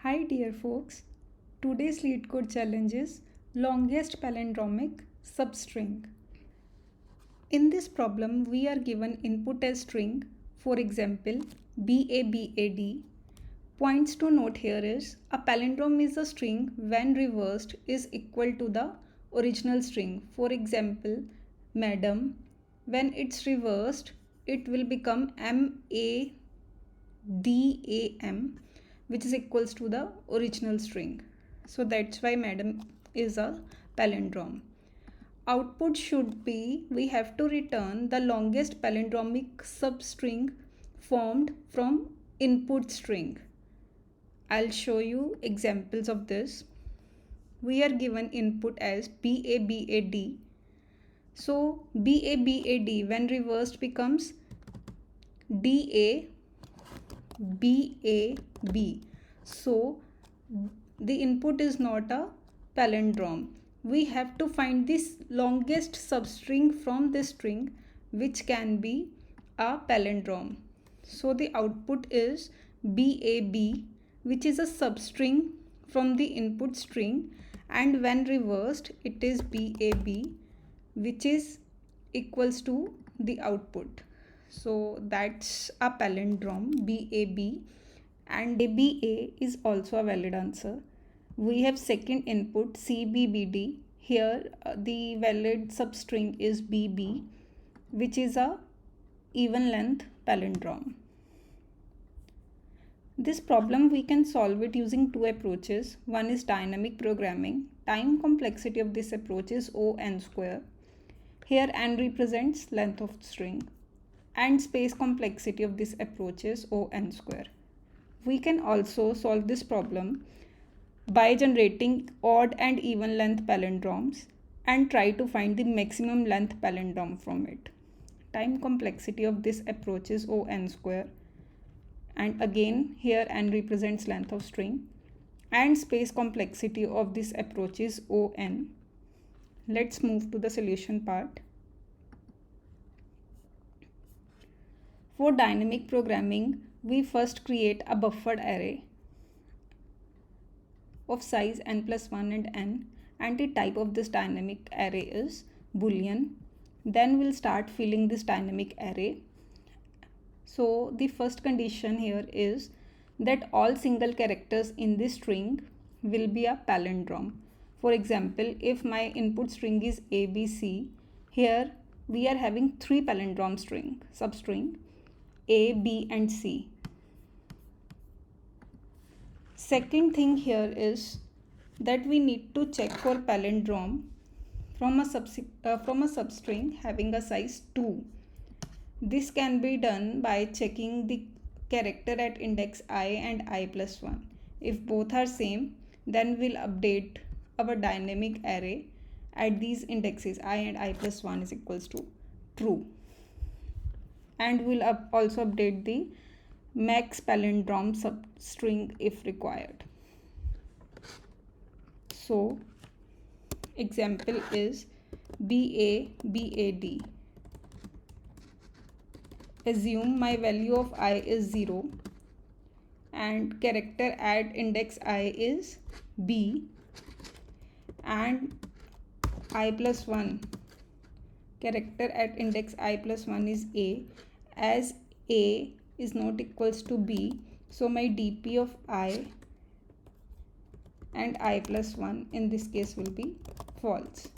Hi dear folks, today's Leetcode challenge is longest palindromic substring. In this problem, we are given input as string, for example, BABAD. Points to note here is, a palindrome is a string when reversed is equal to the original string. For example, madam, when it's reversed, it will become MADAM, which is equals to the original string. So that's why madam is a palindrome. Output should be, we have to return the longest palindromic substring formed from input string. I'll show you examples of this. We are given input as BABAD. So BABAD when reversed becomes DABAB. So the input is not a palindrome. We have to find this longest substring from this string which can be a palindrome. So the output is BAB, which is a substring from the input string, and when reversed it is BAB, which is equals to the output. So that's a palindrome, BAB, and ABA is also a valid answer. We have second input CBBD. Here the valid substring is BB, which is a even length palindrome. This problem we can solve it using two approaches. One is dynamic programming. Time complexity of this approach is O(n) square. Here n represents length of string, and space complexity of this approach is O(n) square. We can also solve this problem by generating odd and even length palindromes and try to find the maximum length palindrome from it. Time complexity of this approach is O(n) square, and again here n represents length of string, and space complexity of this approach is O(n). Let's move to the solution part. For dynamic programming, we first create a buffered array of size n+1 and n, and the type of this dynamic array is boolean. Then we'll start filling this dynamic array. So the first condition here is that all single characters in this string will be a palindrome. For example, if my input string is ABC, here we are having three palindrome substring A, B and C. Second thing here is that we need to check for palindrome from a substring having a size 2. This can be done by checking the character at index I and I+1. If both are same, then we'll update our dynamic array at these indexes I and I+1 is equals to true. And we'll also update the max palindrome substring if required. So example is BABAD. Assume my value of I is 0 and character at index I is B, and I+1 character at index I+1 is A. As A is not equals to B, so my DP of I and I+1 in this case will be false.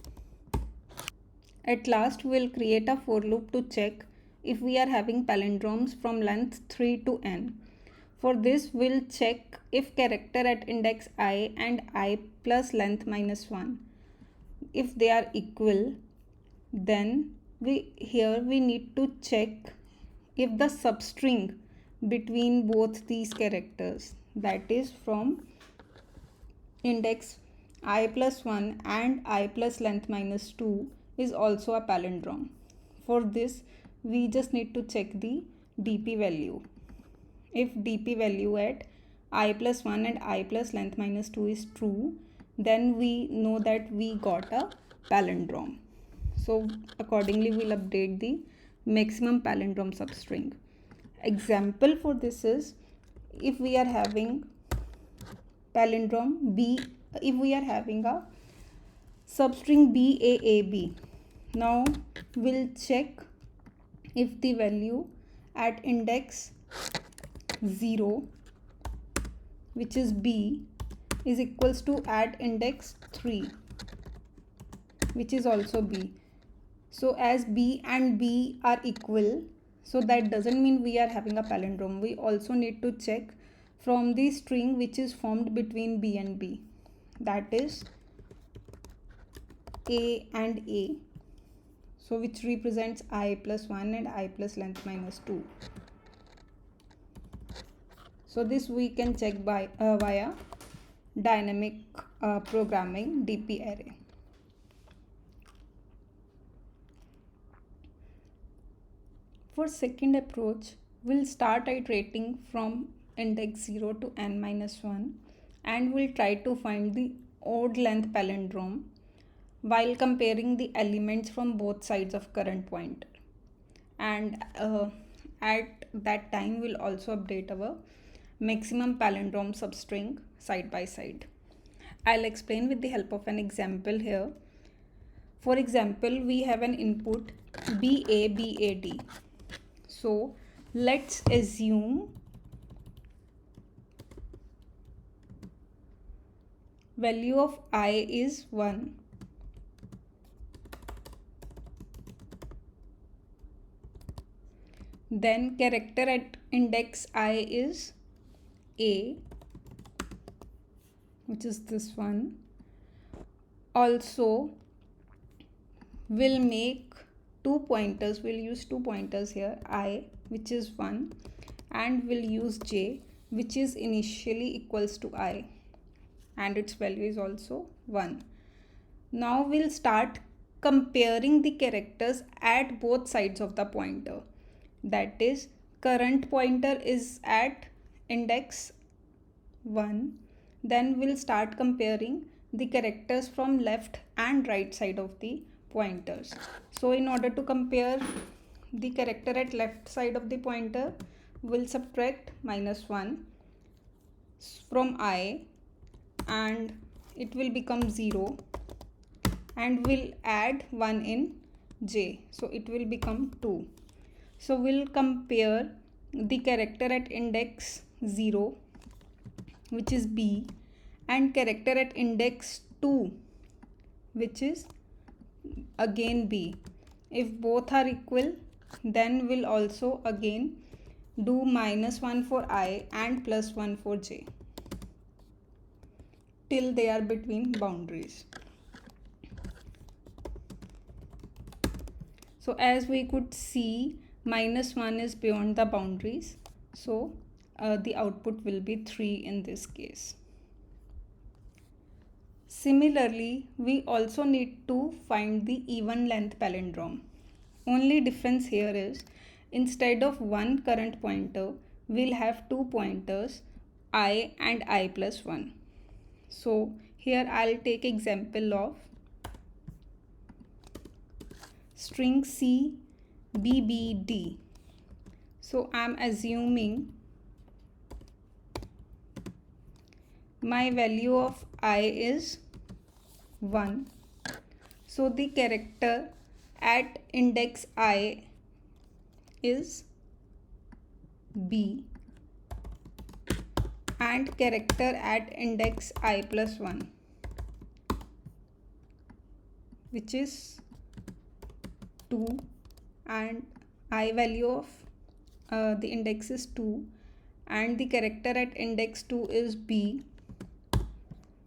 At last we'll create a for loop to check if we are having palindromes from length 3 to n. For this we'll check if character at index I and I plus length -1, if they are equal, then we need to check if the substring between both these characters, that is from index I+1 and I plus length -2 is also a palindrome. For this we just need to check the DP value. If DP value at I+1 and I plus length -2 is true, then we know that we got a palindrome. So accordingly we'll update the maximum palindrome substring. Example for this is, if we are having palindrome B, if we are having a substring BAAB. Now we'll check if the value at index 0, which is B, is equals to at index 3, which is also B. So as B and B are equal, so that doesn't mean we are having a palindrome. We also need to check from the string which is formed between B and B, that is A and A, so which represents I plus 1 and I plus length minus 2. So this we can check by via dynamic programming DP array. For second approach, we'll start iterating from index 0 to n minus 1 and we'll try to find the odd length palindrome while comparing the elements from both sides of current pointer. And at that time we'll also update our maximum palindrome substring side by side. I'll explain with the help of an example here. For example, we have an input BABAD. So let's assume value of I is 1. Then character at index I is A, which is this one. Also, we'll make two pointers. We'll use two pointers here, I, which is 1, and we'll use J, which is initially equals to I, and its value is also 1. Now we'll start comparing the characters at both sides of the pointer. That is, current pointer is at index 1. Then we'll start comparing the characters from left and right side of the pointers. So in order to compare the character at left side of the pointer, we'll subtract minus 1 from I and it will become 0, and we'll add 1 in J, so it will become 2. So we'll compare the character at index 0, which is B, and character at index 2, which is again B. If both are equal, then we'll also again do minus 1 for I and plus 1 for J till they are between boundaries. So as we could see, minus 1 is beyond the boundaries, so the output will be 3 in this case. Similarly, we also need to find the even length palindrome. Only difference here is, instead of one current pointer, we'll have two pointers, I and I plus 1. So here I'll take example of string C BBD. So I'm assuming my value of I is 1. So the character at index I is B and character at index I plus 1, which is 2, and I value of the index is 2 and the character at index 2 is B.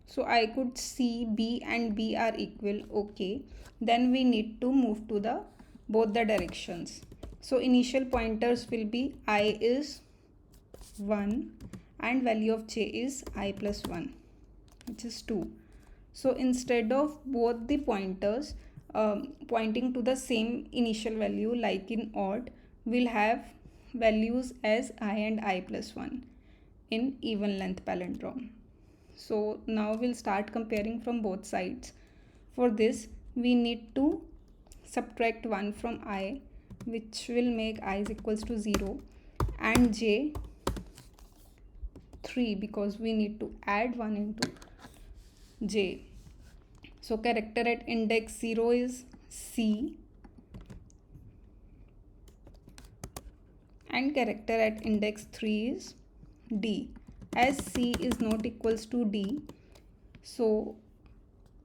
So I could see B and B are equal. Okay, then we need to move to the both the directions. So initial pointers will be I is 1 and value of J is I plus 1, which is 2. So instead of both the pointers pointing to the same initial value like in odd, we'll have values as I and I plus 1 in even length palindrome. So now we'll start comparing from both sides. For this, we need to subtract 1 from I, which will make I is equals to 0, and J, 3 because we need to add 1 into j. So character at index 0 is C and character at index 3 is D. As C is not equals to D, so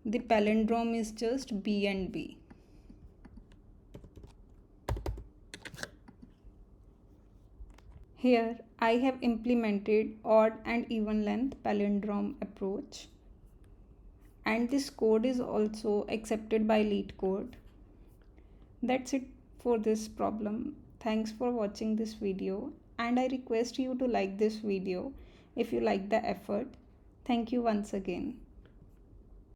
the palindrome is just B and B. Here I have implemented odd and even length palindrome approach, and this code is also accepted by Leetcode. That's it for this problem. Thanks for watching this video, and I request you to like this video if you like the effort. Thank you once again.